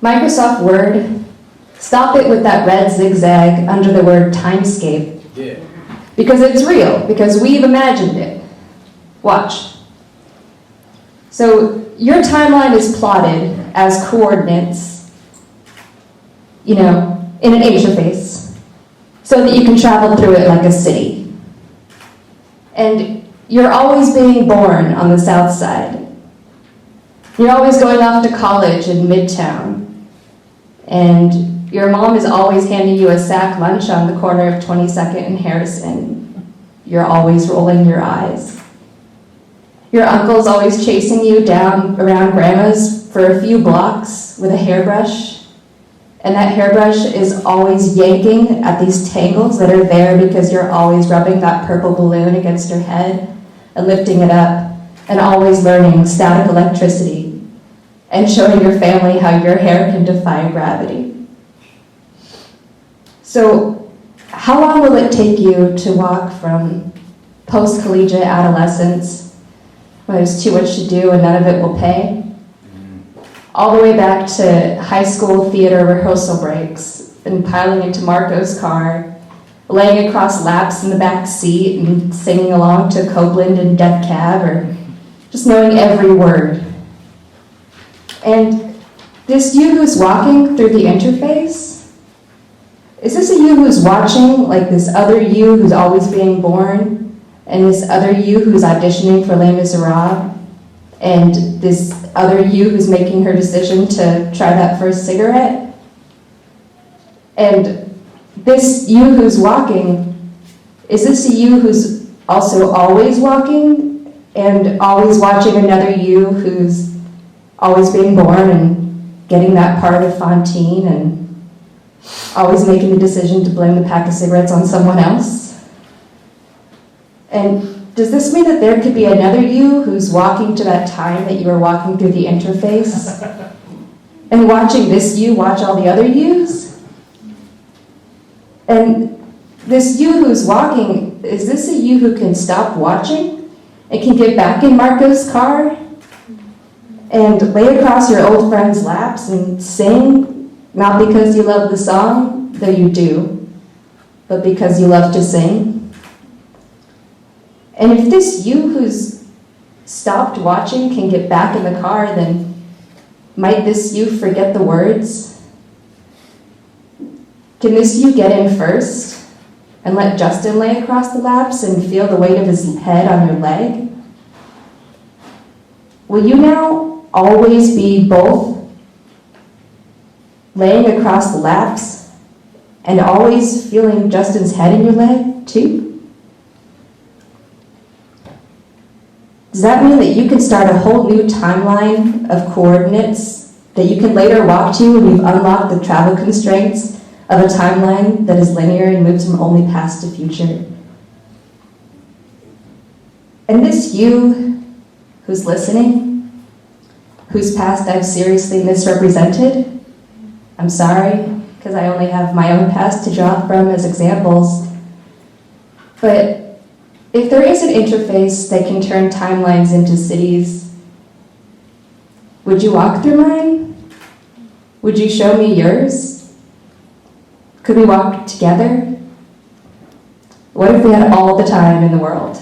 Microsoft Word, stop it with that red zigzag under the word timescape. Yeah. Because it's real, because we've imagined it. Watch. So your timeline is plotted as coordinates, in an interface, so that you can travel through it like a city. And you're always being born on the south side. You're always going off to college in Midtown. And your mom is always handing you a sack lunch on the corner of 22nd and Harrison. You're always rolling your eyes. Your uncle's always chasing you down around grandma's for a few blocks with a hairbrush. And that hairbrush is always yanking at these tangles that are there because you're always rubbing that purple balloon against your head and lifting it up and always learning static electricity and showing your family how your hair can defy gravity. So, how long will it take you to walk from post-collegiate adolescence, where there's too much to do and none of it will pay, all the way back to high school theater rehearsal breaks and piling into Marco's car, laying across laps in the back seat and singing along to Copeland and Death Cab, or just knowing every word? And this you who's walking through the interface, is this a you who's watching like this other you who's always being born, and this other you who's auditioning for Les Miserables, and this other you who's making her decision to try that first cigarette? And this you who's walking, is this a you who's also always walking and always watching another you who's always being born and getting that part of Fontaine and always making the decision to blame the pack of cigarettes on someone else? And does this mean that there could be another you who's walking to that time that you were walking through the interface and watching this you watch all the other yous? And this you who's walking, is this a you who can stop watching and can get back in Marco's car and lay across your old friend's laps and sing, not because you love the song, though you do, but because you love to sing? And if this you who's stopped watching can get back in the car, then might this you forget the words? Can this you get in first and let Justin lay across the laps and feel the weight of his head on your leg? Will you now always be both laying across the laps and always feeling Justin's head in your leg too? Does that mean that you can start a whole new timeline of coordinates that you can later walk to when you've unlocked the travel constraints of a timeline that is linear and moves from only past to future? And this you who's listening, whose past I've seriously misrepresented, I'm sorry, because I only have my own past to draw from as examples. But if there is an interface that can turn timelines into cities, would you walk through mine? Would you show me yours? Could we walk together? What if we had all the time in the world?